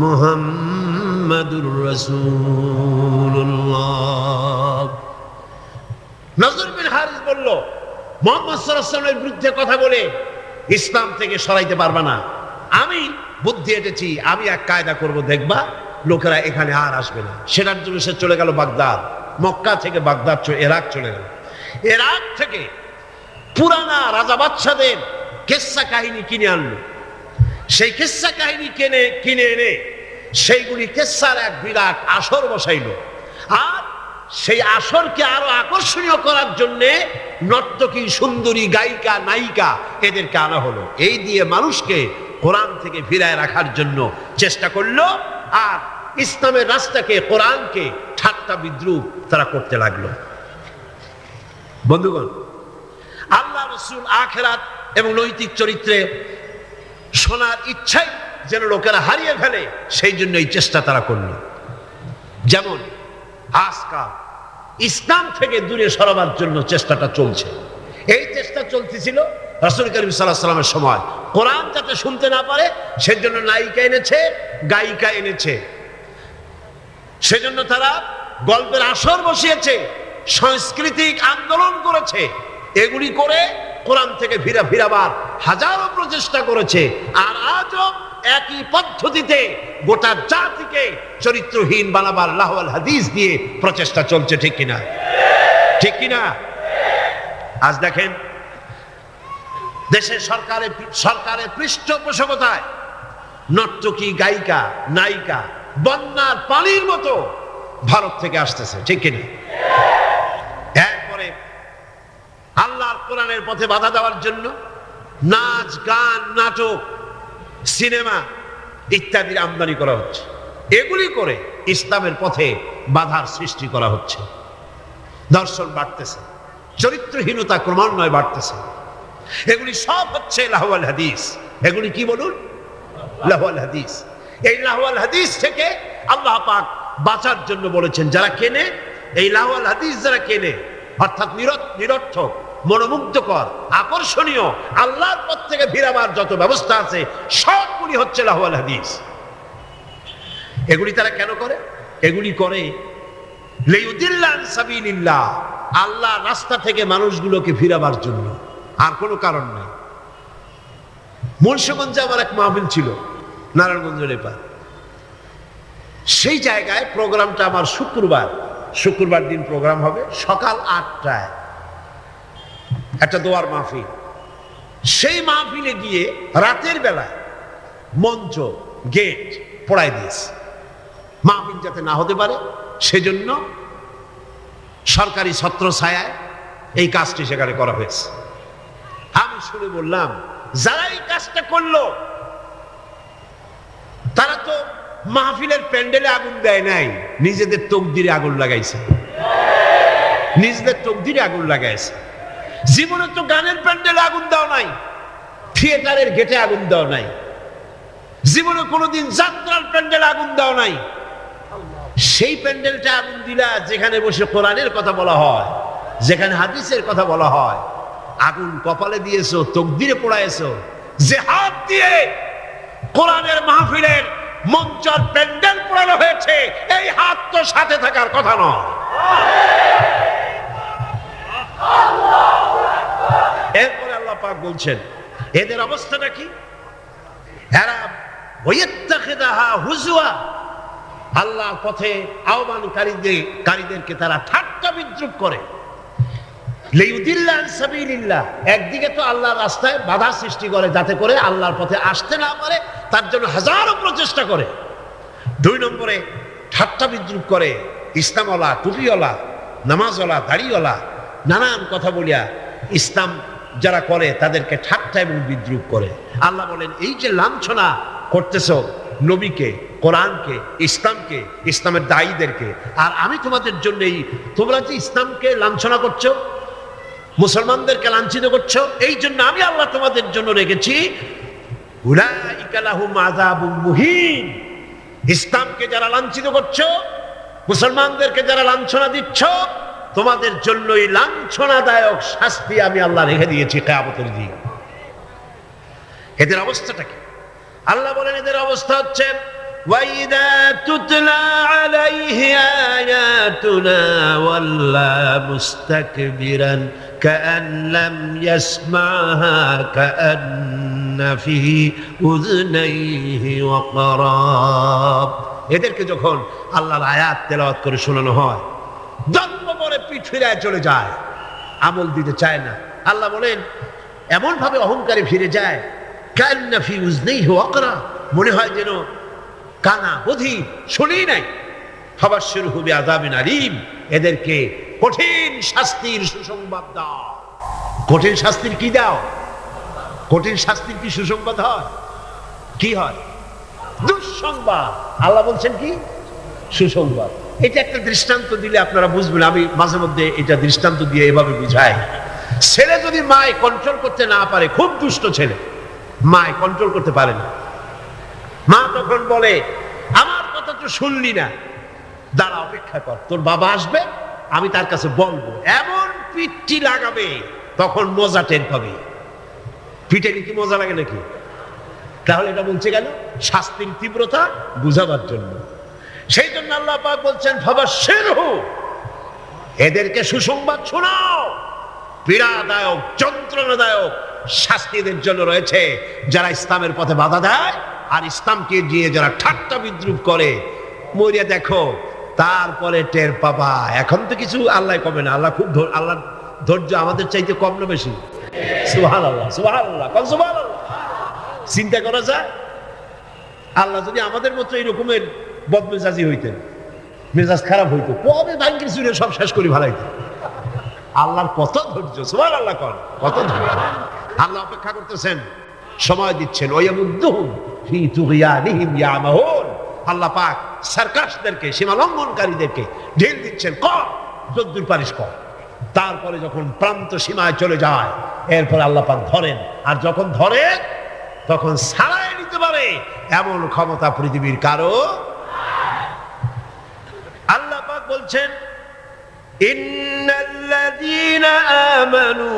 মুহাম্মাদুর রাসূলুল্লাহ। নজর বিন হারিস বলল, মুহাম্মদ সাল্লাল্লাহু আলাইহি ওয়াসাল্লামের বিরুদ্ধে কথা বলে ইসলাম থেকে সরাইতে পারবা না। আমি বুদ্ধি এঁটেছি, আমি এক কায়দা করব, দেখবা লোকেরা এখানে আর আসবে না। সেটার জন্য সে চলে গেল বাগদাদ। মক্কা থেকে বাগদাদ ইরাক চলে গেল। ইরাক থেকে পুরানা রাজা বাদশাদের কিসসা কাহিনী কিনে আনলো। সেই কিসসা কাহিনী কিনে এনে সেইগুলি কিসসার এক বিরাট আসর বসাইলো। আর সেই আসরকে আরো আকর্ষণীয় করার জন্য নর্তকী, সুন্দরী, গায়িকা, নায়িকা এদেরকে আনা হলো। এই দিয়ে মানুষকে কোরআন থেকে ফিরায় রাখার জন্য চেষ্টা করলো, আর ইসলামের রাস্তাকে, কোরআনকে ঠাট্টা বিদ্রুপ তারা করতে লাগলো। বন্ধুগণ, আল্লাহ রাসূল আখিরাত এবং নৈতিক চরিত্রে শোনার ইচ্ছাই যেন লোকেরা হারিয়ে ফেলে, সেই জন্য এই চেষ্টা তারা করলো। যেমন আজকাল ইসলাম থেকে দূরে সরাবার জন্য চেষ্টাটা চলছে। এই চেষ্টা চলতেছিল রাসূল করিম সাল্লাল্লাহু আলাইহি ওয়াসাল্লামের সময়। কোরআন যাতে শুনতে না পারে সেজন্য নায়িকা এনেছে, গায়িকা এনেছে, সেজন্য তারা গল্পের আসর বসিয়েছে, সাংস্কৃতিক আন্দোলন করেছে। এগুলি করে কোরআন থেকে ফিরাবার হাজারো প্রচেষ্টা করেছে। আর আজও একই পদ্ধতিতে গোটা জাতিকে চরিত্রহীন বানাবার লাহওয়াল হাদিস দিয়ে প্রচেষ্টা চলছে। ঠিক কিনা? ঠিক কিনা? আজ দেখেন দেশের সরকারের পৃষ্ঠপোষকতায় নর্তকী, গায়িকা, নায়িকা বন্যার পানির মতো ভারত থেকে আসতেছে। ঠিক কিনা? এরপরে আল্লাহর কোরআনের পথে বাধা দেওয়ার জন্য নাচ, গান, নাটক, সিনেমা ইত্যাদির আমদানি করা হচ্ছে। এগুলি করে ইসলামের পথে বাধার সৃষ্টি করা হচ্ছে। দর্শন বাড়তেছে, চরিত্রহীনতা ক্রমান্বয়ে বাড়তেছে। এগুলি সব হচ্ছে লাহওয়াল হাদিস। এগুলি কি বলুন? লাহওয়াল হাদিস। এই লাহওয়াল হাদিস থেকে আল্লাহ পাক বাঁচার জন্য বলেছেন, যারা কেনে এই লাহওয়াল হাদিস, যারা কেনে, অর্থাৎ নিরর্থক, মনোমুগ্ধকর, আকর্ষণীয়, আল্লাহর পথ থেকে ফিরাবার যত ব্যবস্থা আছে সবগুলি হচ্ছে লাহওয়াল হাদিস। এগুলি তারা কেন করে? এগুলি করে লিইউদিল্লা আন সাবিলিল্লাহ, আল্লাহ রাস্তা থেকে মানুষগুলোকে ফিরাবার জন্য, আর কোনো কারণ নেই। মুন্সিগঞ্জে আমার এক মাহফিল ছিল, নারায়ণগঞ্জের এপার। সেই জায়গায় প্রোগ্রামটা আমার শুক্রবার দিন প্রোগ্রাম হবে সকাল 8টায়, একটা দোয়ার মাহফিল। সেই মাহফিলে গিয়ে রাতের বেলায় মঞ্চ গেট পড়াই দিয়েছে, মাহফিল যাতে না হতে পারে সেজন্য সরকারি ছত্রছায়ায় এই কাজটি সেখানে করা হয়েছে। আমি শুনে বললাম, যারা এই কাজটা করলো তারা তো মাহফিলের প্যান্ডেলে আগুন দেয় নাই, নিজেদের তকদিরে আগুন লাগাইছে, নিজেদের তকদিরে আগুন লাগাইছে। জীবনে তো গানের প্যান্ডেলে আগুন দাও নাই, থিয়েটারের গেটে আগুন দাও নাই, জীবনে কোনোদিন যাত্রার প্যান্ডেলে আগুন দাও নাই। সেই প্যান্ডেলটা আগুন দিলা যেখানে বসে কোরআনের কথা বলা হয়, যেখানে হাদিসের কথা বলা হয়। আগুন কপালে দিয়েছো, তকদিরে পোড়াইছো। যে হাত দিয়ে কোরআনের মাহফিলের মঞ্চের প্যান্ডেল পোড়ানো হয়েছে, এই হাত তো সাথে থাকার কথা নয়। এরপরে আল্লাহ পাক বলছেন, এদের অবস্থাটা কি? এরা ওয়াইত্তাখিদাহা হুজুয়া, আল্লাহর পথে আহ্বানকারীদেরকে তারা ঠাট্টা বিদ্রুপ করে। লিইউদিল্লা আন সাবিলিল্লাহ, একদিকে তো আল্লাহর রাস্তায় বাধা সৃষ্টি করে যাতে করে আল্লাহর পথে আসতে না পারে, তার জন্য হাজারো প্রচেষ্টা করে। 2 নম্বরে ঠাট্টা বিদ্রুপ করে ইসলামওয়ালা, টুপিওয়ালা, নামাজওয়ালা, দাড়িওয়ালা, নানান কথা বলিয়া ইসলাম যারা করে তাদেরকে ঠাট্টা এবং বিদ্রুপ করে। আল্লাহ বলেন, এই যে লাঞ্ছনা করতেছ নবীকে, কোরআনকে, ইসলামকে, ইসলামের দায়ীদেরকে, আর আমি তোমাদের জন্য তোমরা যে ইসলামকে লাঞ্ছনা করছো, মুসলমানদেরকে লাঞ্ছিত করছো, এই জন্য আমি আল্লাহ তোমাদের জন্য রেখেছি উলাইকা লাহুম আযাবুম মুহিন। ইসলামকে যারা লাঞ্ছিত করছো, মুসলমানদেরকে যারা লাঞ্ছনা দিচ্ছ, তোমাদের জন্যই লাঞ্ছনাদায়ক শাস্তি আমি আল্লাহ রেখে দিয়েছি কিয়ামতের দিন। এদের অবস্থাটা কি? আল্লাহ বলেন, এদের অবস্থা হচ্ছে وَإِذَا تُتْلَى عَلَيْهِ آيَاتُنَا وَلَّى مُسْتَكْبِرًا كَأَنْ لَمْ يَسْمَعْهَا كَأَنَّ فِي أُذُنَيْهِ وَقْرًا। এদেরকে যখন আল্লাহর আয়াত তেলাওয়াত করে শোনানো হয়, জন্ম পরে পিঠ ফিরায় চলে যায়, আমল দিতে চায় না। আল্লাহ বলেন, এমন ভাবে অহংকারে ফিরে যায়, কান্না ফি উযনাইহি ওয়াকরা, মনে হয় যেন কানা বধির, শুনেই নাই। ফাবাশশিরহু বিআযাবিন আলীম, এদেরকে কঠিন শাস্তির সুসংবাদ দাও। কঠিন শাস্তির কি দাও? কঠিন শাস্তির কি সুসংবাদ হয়? কি হয়? দুঃসংবাদ। আল্লাহ বলছেন কি? সুসংবাদ। এটা একটা দৃষ্টান্ত দিলে আপনারা বুঝবেন। আমি মাঝে মধ্যে এটা দৃষ্টান্ত দিয়ে এভাবে বুঝাই। ছেলে যদি মায় কন্ট্রোল করতে না পারে, খুব দুষ্ট ছেলে, মায় কন্ট্রোল করতে পারে না, মা তখন বলে, আমার কথা তো শুনলি না, দাঁড়া, অপেক্ষা কর, তোর বাবা আসবে, আমি তার কাছে বলবো। এমন পিঠটি লাগাবে, তখন মজা টের পাবে। পিঠে কি মজা লাগে নাকি? তাহলে এটা বলছে কেন? শাস্তির তীব্রতা বুঝাবার জন্য। সেই জন্য আল্লাহ পাক বলছেন, ফাবাশশিরহু, এদেরকে সুসংবাদ শোনাও। পীড়াদায়ক, যন্ত্রণাদায়ক শাস্তি এদের জন্য রয়েছে যারা ইসলামের পথে বাধা দেয় আর ইসলামকে দিয়ে যারা ঠাট্টা বিদ্রুপ করে। মরিয়া দেখো, তারপরে টের পাবা। এখন তো কিছু আল্লাহ কমে না, আল্লাহ খুব, আল্লাহর ধৈর্য আমাদের চাইতে কম না বেশি? সুবহানাল্লাহ, সুবহানাল্লাহ, কম সুবহানাল্লাহ। চিন্তা করা যায়, আল্লাহ যদি আমাদের মতো এইরকমের বদমেজাজি হইতেন, মেজাজ খারাপ হইতো, কবে ভাঙ্গির চুরে সব শেষ করে ভালাইতেন। আল্লাহর কত ধৈর্য, সুবহানাল্লাহ, কত ধৈর্য। আল্লাহ অপেক্ষা করতেছেন, সময় দিচ্ছেন। ওয়ায়ামুদ্দুহুম ফি তুগয়ানিহিম ইয়ামাহুন, আল্লাহ পাক সার্কাসদেরকে, সীমা লঙ্ঘনকারীদেরকে ঢেল দিচ্ছেন, কর যদ্দূর পারিস কর। তারপরে যখন প্রান্ত সীমায় চলে যায়, এরপর আল্লাহ পাক ধরেন, আর যখন ধরে তখন ছাড়াই নিতে পারে এমন ক্ষমতা পৃথিবীর কারো। আল্লাহ পাক বলছেন, ইন্নাল্লাযীনা আমানু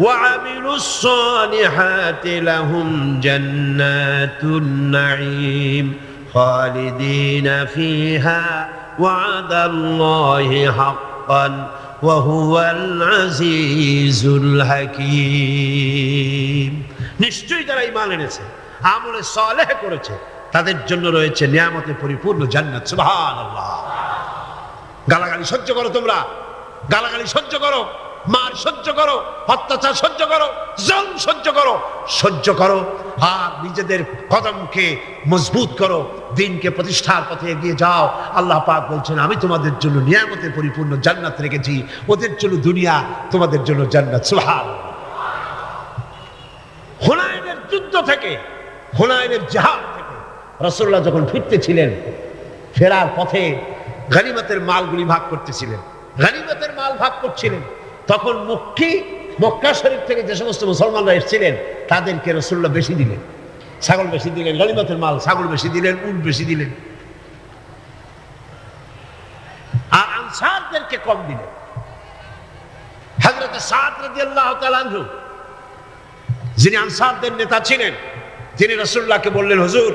ওয়া আমিলুস সালিহাতি লাহুম জান্নাতুন নাঈম খালিদিনা ফিহা ওয়াদাল্লাহি হাক্কান ওয়া হুয়াল আজিজুল হাকীম। নিশ্চয়ই যারা ঈমান এনেছে, আমলে সালেহ করেছে, তাদের জন্য রয়েছে নিয়ামতে পরিপূর্ণ জান্নাত। সুবহানাল্লাহ। গালাগালি সহ্য করো, তোমরা গালাগালি সহ্য করো, মার সহ্য করো, অত্যাচার সহ্য করো, জুলম সহ্য করো, সহ্য করো, আর নিজেদের কদমকে মজবুত করো, দ্বীনকে প্রতিষ্ঠার পথে এগিয়ে যাও। আল্লাহ পাক বলছেন, আমি তোমাদের জন্য নিয়ামতে পরিপূর্ণ জান্নাত রেখেছি, ওদের জন্য দুনিয়া, তোমাদের জন্য জান্নাত। সুবহানাল্লাহ। হুনাইনের যুদ্ধ থেকে, হুনাইনের জিহাদ থেকে রাসূলুল্লাহ যখন ফিরতেছিলেন, ফেরার পথে গনিমতের মালগুলি ভাগ করতেছিলেন, গনিমতের মাল ভাগ করছিলেন, তখন মক্কা শরীফ থেকে যে সমস্ত মুসলমানরা এসেছিলেন তাদেরকে রাসূলুল্লাহ বেশি দিলেন, ছাগল বেশি দিলেন, গনিমতের মাল ছাগল বেশি দিলেন, উট বেশি দিলেন, আর আনসারদেরকে কম দিলেন। হযরত সাদ রাদিয়াল্লাহু তাআলা আনহু, যিনি আনসারদের নেতা ছিলেন, তিনি রাসূলুল্লাহকে বললেন, হুজুর,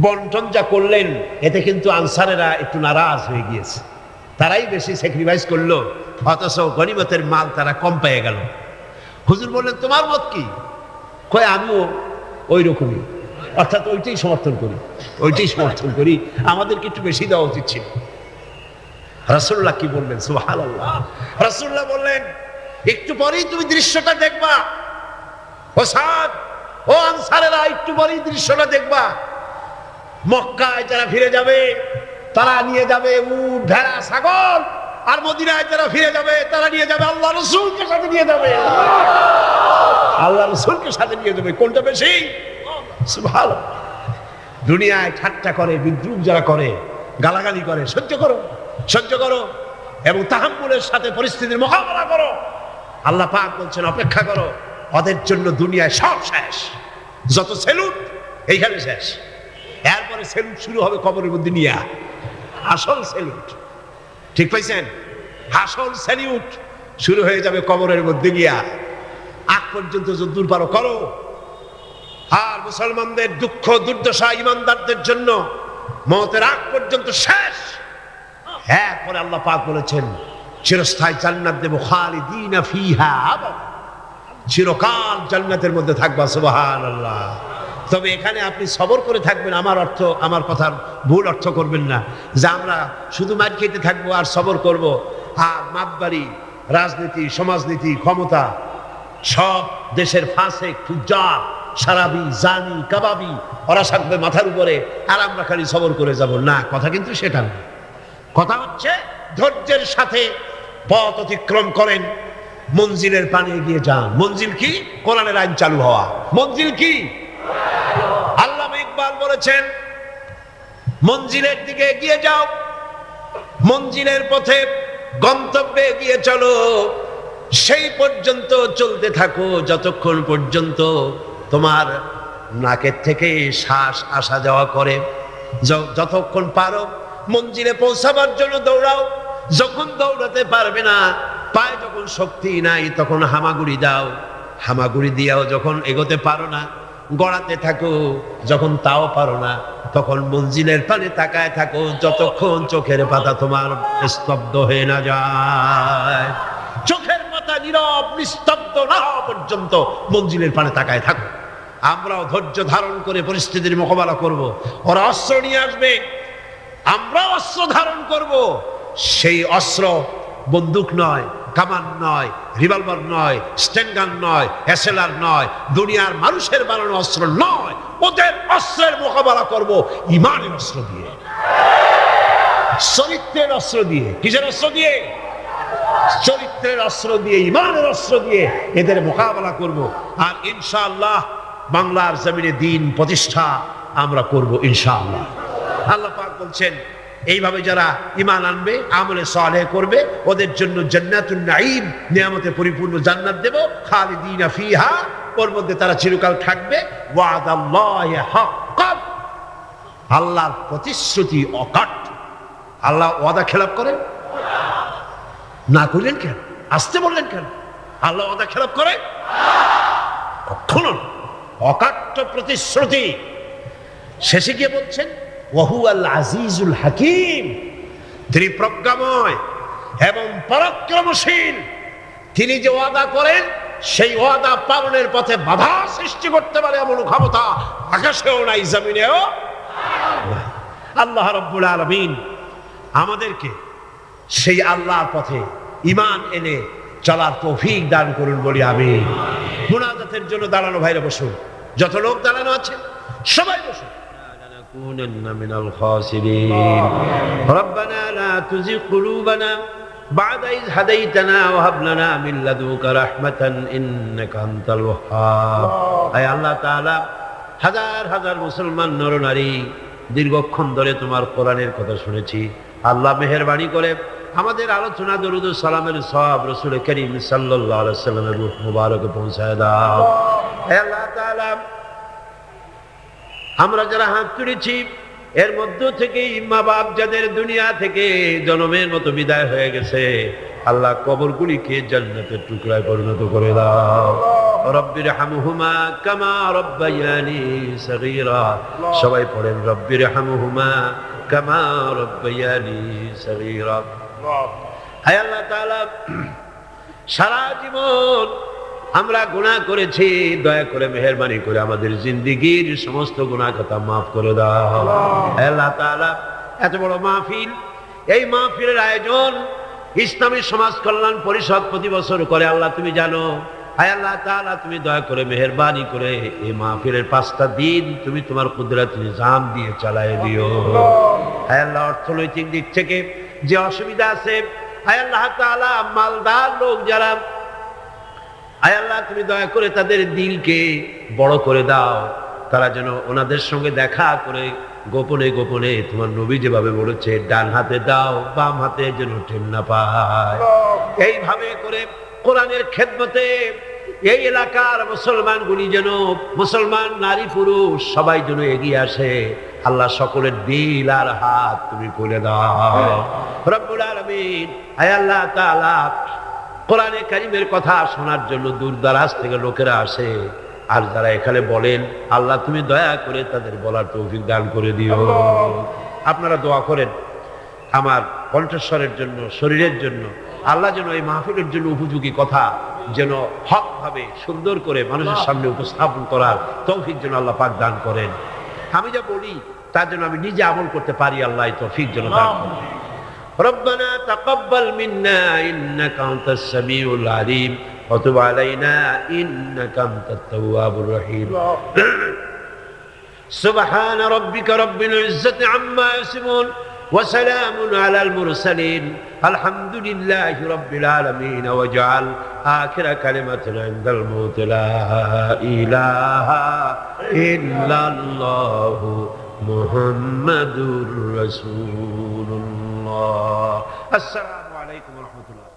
বন্টন যা করলেন এতে কিন্তু আনসারেরা একটু নারাজ হয়ে গিয়েছে, তারাই বেশি স্যাক্রিফাইস করলো, অথচ গনিমতের মাল তারা কম পেয়ে গেল। হুজুর বললেন, তোমার মত কি? কয়, আমিও ওই রকমই, অর্থাৎ ওইটাই সমর্থন করি, ওইটাই সমর্থন করি, আমাদেরকে একটু বেশি দেওয়া উচিত ছিল। রাসূলুল্লাহ কি বললেন? সুবহানাল্লাহ। রাসূলুল্লাহ বললেন, একটু পরেই তুমি দৃশ্যটা দেখবা, ও সাদ, ও আনসারেরা, একটু পরেই দৃশ্যটা দেখবা। মক্কায় যারা ফিরে যাবে তারা নিয়ে যাবে উট, ভেড়া, ছাগল, আর মদিনায় যারা ফিরে যাবে তারা নিয়ে যাবে আল্লাহ রাসূলকে সাথে নিয়ে যাবে, আল্লাহ রাসূলকে সাথে নিয়ে যাবে। কোনটা বেশি? সুবহানাল্লাহ। দুনিয়ায় ঠাট্টা করে, বিদ্রুপ যারা করে, গালাগালি করে, সহ্য করো, সহ্য করো, এবং তাহাম্মুলের সাথে পরিস্থিতির মোকাবেলা করো। আল্লাহ পাক বলছেন, অপেক্ষা করো, ওদের জন্য দুনিয়ায় সব শেষ, যত সেলুট এইখানে শেষ, এরপরে সেলুট শুরু হবে কবরের মধ্যে নিয়ে, আসল সেলুট, ঠিক পাইছেন? আসল সেলুট শুরু হয়ে যাবে কবরের মধ্যে গিয়া। আগ পর্যন্ত যদ্দূর পারো করো। আর মুসলমানদের দুঃখ দুর্দশা ইমানদারদের জন্য মওতের আগ পর্যন্ত শেষ। এরপরে আল্লাহ পাক বলেছেন, চিরস্থায়ী জান্নাত দেব, খালিদিনা ফিহা আবাদা, চিরকাল জান্নাতের মধ্যে থাকবা। সুবহানাল্লাহ। তবে এখানে আপনি সবর করে থাকবেন, আমার কথার ভুল অর্থ করবেন না যে আমরা শুধু মার খেতে থাকবো আর সবর করব, আর মাতবাড়ি, রাজনীতি, সমাজনীতি, ক্ষমতা, সব দেশের ফাসেক, ফুজ্জার, সারাবি, জানি, কাবাবি, ওরা থাকবে মাথার উপরে, আর আমরা খালি সবর করে যাব না। কথা কিন্তু সেটা না। কথা হচ্ছে ধৈর্যের সাথে পথ অতিক্রম করেন, মঞ্জিলের পানে এগিয়ে যান। মঞ্জিল কি? কোরআনের আইন চালু হওয়া। মঞ্জিল কি? আল্লামা ইকবাল বলেছেন, মঞ্জিলের দিকে এগিয়ে যাও, মঞ্জিলের পথে গন্তব্যে এগিয়ে চলো, সেই পর্যন্ত চলতে থাকো যতক্ষণ পর্যন্ত তোমার নাকের থেকে শ্বাস আসা যাওয়া করে। যতক্ষণ পারো মঞ্জিলে পৌঁছাবার জন্য দৌড়াও, যখন দৌড়াতে পারবে না, পায়ে যখন শক্তি নাই, তখন হামাগুড়ি দাও, হামাগুড়ি দিয়াও যখন এগোতে পারো না, গড়াতে থাকো, যখন তাও পারো না, তখন মঞ্জিলের পানে তাকায় থাকো, যতক্ষণ চোখের পাতা তোমার স্তব্ধ হয়ে না যায়। চোখের পাতা নীরব নিস্তব্ধ না হওয়া পর্যন্ত মঞ্জিলের পানে তাকায় থাকো। আমরাও ধৈর্য ধারণ করে পরিস্থিতির মোকাবেলা করব। ওরা অস্ত্র নিয়ে আসবে, আমরাও অস্ত্র ধারণ করব। সেই অস্ত্র বন্দুক নয়, কামান নয়, রিভলভার নয়, স্টেনগান নয়, এসএলআর নয়, দুনিয়ার মানুষের বানানো অস্ত্র নয়। ওদের অস্ত্রের মোকাবেলা করব ঈমানের অস্ত্র দিয়ে, চরিত্রের অস্ত্র দিয়ে। কিসের অস্ত্র দিয়ে? চরিত্রের অস্ত্র দিয়ে, ঈমানের অস্ত্র দিয়ে এদের মোকাবেলা করব। আর ইনশাআল্লাহ বাংলার জমিনে দ্বীন প্রতিষ্ঠা আমরা করব ইনশাআল্লাহ। আল্লাহ পাক বলছেন, এইভাবে যারা ঈমান আনবে, আমলে সালেহ করবে, ওদের জন্য জান্নাতুন নাঈম, নিয়ামতে পরিপূর্ণ জান্নাত দেব, খালিদিনা ফিহা, ওর মধ্যে তারা চিরকাল থাকবে। ওয়াদাল্লাহি হাক্কান, আল্লাহর প্রতিশ্রুতি অকাট। আল্লাহ ওয়াদা খেলাপ করেন না? করলেন কেন? আসতে বললেন কেন? আল্লাহ ওয়াদা খেলাপ করে কখনো? অকাট্য প্রতিশ্রুতি। শেষে গিয়ে বলছেন, ওয়াহুয়াল আজিজুল হাকিম, তিনি প্রজ্ঞাময় এবং পরাক্রমশীল। তিনি যে ওয়াদা করেন সেই ওয়াদা পালনের পথে বাধা সৃষ্টি করতে পারে এমন ক্ষমতা আকাশেও নাই, জমিনেও নাই। আল্লাহ রাব্বুল আলামিন আমাদেরকে সেই আল্লাহর পথে ঈমান এনে চলার তৌফিক দান করুন বলি আমিন। মুনাজাতের জন্য দাঁড়ানো ভাইরা বসুন, যত লোক দাঁড়ানো আছে সবাই বসুন। لنكونن من الخاسرين ربنا لا تزغ قلوبنا بعد إذ هديتنا وهب لنا من لدنك رحمة إنك أنت الوهاب। আয় আল্লাহ তাআলা, হাজার হাজার মুসলমান নরনারী দীর্ঘক্ষণ ধরে তোমার কোরআনের কথা শুনেছি। আল্লাহ মেহেরবানি করে আমাদের আলোচনা দরুদ ও সালামের সওয়াব রাসূল করিম সাল্লাল্লাহু আলাইহি ওয়াসাল্লামের রূহ মুবারকে পৌঁছায় দাও। হে আল্লাহ তাআলা, আমরা যারা হাত তুলেছি এর মধ্য থেকে মা বাপ যাদের দুনিয়া থেকে জনমের মতো বিদায় হয়ে গেছে, আল্লাহ কবরগুলিকে জান্নাতের টুকরায় পরিণত করে দাও। রব্বির হামহুমা কামা রব্বায়ানি সগীরা। সবাই পড়েন রব্বির হামহুমা কামা রব্বায়ানি সগীরা। হে আল্লাহ তাআলা, সারা জীবন আমরা গুনাহ করেছি, দয়া করে মেহেরবানি করে আমাদের জিন্দেগীর সমস্ত গুনাহ খাতা মাফ করে দাও। হে আল্লাহ তাআলা, এত বড় মাহফিল, এই মাহফিলের আয়োজন ইসলামী সমাজ কল্যাণ পরিষদ প্রতি বছর করে। আল্লাহ তুমি জানো। হে আল্লাহ তাআলা, তুমি দয়া করে মেহেরবানি করে এই মাহফিলের 5টা দিন তুমি তোমার কুদরত নিজাম দিয়ে চালায় দিও। হে আল্লাহ, অর্থনৈতিক দিক থেকে যে অসুবিধা আছে, হে আল্লাহ তাআলা, মালদার লোক যারা, আয় আল্লাহ তুমি দয়া করে তাদের দিলকে বড় করে দাও, তারা যেন ওনাদের সঙ্গে দেখা করে গোপনে গোপনে তোমার নবী যেভাবে বলেছে ডান হাতে দাও বাম হাতে যেন টেন না পায়। এইভাবে করে কোরআনের খেদমতে এই এলাকার মুসলমানগুলি যেন, মুসলমান নারী পুরুষ সবাই যেন এগিয়ে আসে। আল্লাহ সকলের দিল আর হাত তুমি খুলে দাও রব্বুল আলামিন। আয় আল্লাহ তাআলা, কোরআনে কারীমের কথা শোনার জন্য দূর দারাজ থেকে লোকেরা আসে, আর যারা এখানে বলেন আল্লাহ তুমি দয়া করে তাদের বলার তৌফিক দান করে দিও। আপনারা দোয়া করেন আমার কণ্ঠস্বরের জন্য, শরীরের জন্য। আল্লাহ যেন এই মাহফিলের জন্য উপযোগী কথা যেন হক ভাবে সুন্দর করে মানুষের সামনে উপস্থাপন করার তৌফিক যেন আল্লাহ পাক দান করেন। আমি যা বলি তার জন্য আমি নিজে আমল করতে পারি, আল্লাহ এই তৌফিক যেন দান করেন। ربنا تقبل منا إنك أنت السميع العليم وتب علينا إنك أنت التواب الرحيم سبحان ربك رب العزة عما يصفون وسلام على المرسلين الحمد لله رب العالمين واجعل آخر كلمة عند الموت لا إله إلا الله محمد رسول الله। السلام عليكم ورحمة الله।